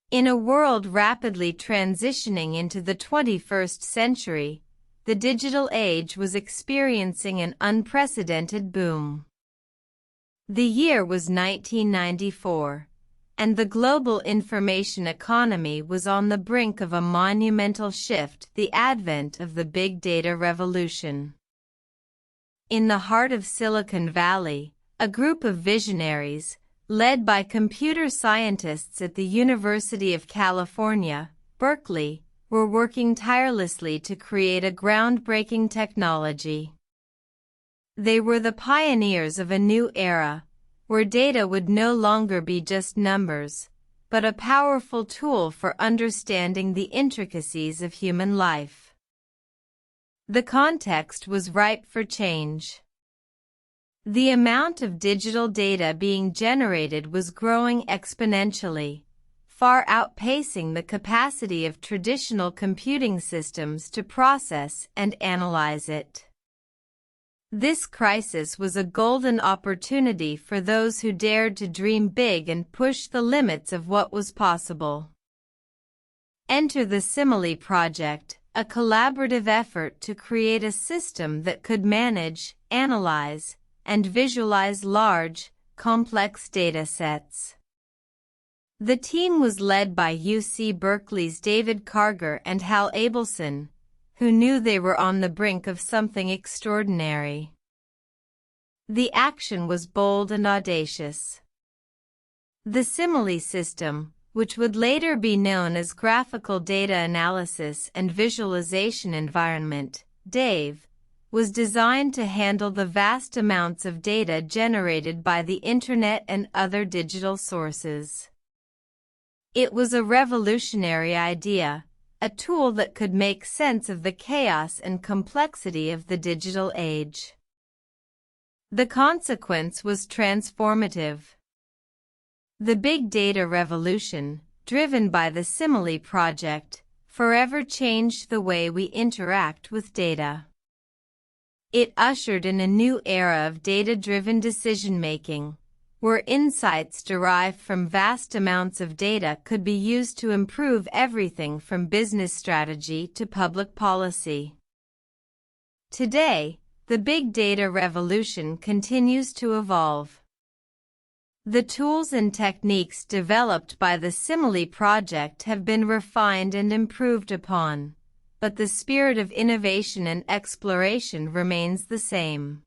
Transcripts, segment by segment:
In a world rapidly transitioning into the 21st century, the digital age was experiencing an unprecedented boom. The year was 1994, and the global information economy was on the brink of a monumental shift, the advent of the big data revolution. In the heart of Silicon Valley, a group of visionaries, led by computer scientists at the University of California, Berkeley, were working tirelessly to create a groundbreaking technology. They were the pioneers of a new era, where data would no longer be just numbers, but a powerful tool for understanding the intricacies of human life. The context was ripe for change. The amount of digital data being generated was growing exponentially, far outpacing the capacity of traditional computing systems to process and analyze it. This crisis was a golden opportunity for those who dared to dream big and push the limits of what was possible. Enter the Simile Project, a collaborative effort to create a system that could manage, analyze, and visualize large, complex data sets. The team was led by UC Berkeley's David Karger and Hal Abelson, who knew they were on the brink of something extraordinary. The action was bold and audacious. The Simile system, which would later be known as Graphical Data Analysis and Visualization Environment, DAVE, was designed to handle the vast amounts of data generated by the Internet and other digital sources. It was a revolutionary idea, a tool that could make sense of the chaos and complexity of the digital age. The consequence was transformative. The big data revolution, driven by the Simile Project, forever changed the way we interact with data. It ushered in a new era of data-driven decision-making, where insights derived from vast amounts of data could be used to improve everything from business strategy to public policy. Today, the big data revolution continues to evolve. The tools and techniques developed by the Simile Project have been refined and improved upon, but the spirit of innovation and exploration remains the same.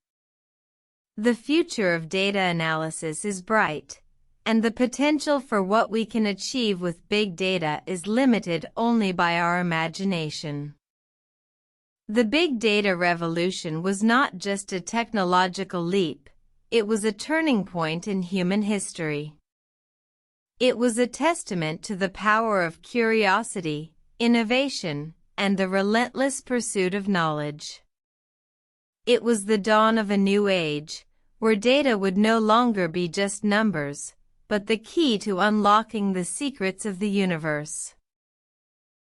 The future of data analysis is bright, and the potential for what we can achieve with big data is limited only by our imagination. The big data revolution was not just a technological leap, it was a turning point in human history. It was a testament to the power of curiosity, innovation, and the relentless pursuit of knowledge. It was the dawn of a new age, where data would no longer be just numbers, but the key to unlocking the secrets of the universe.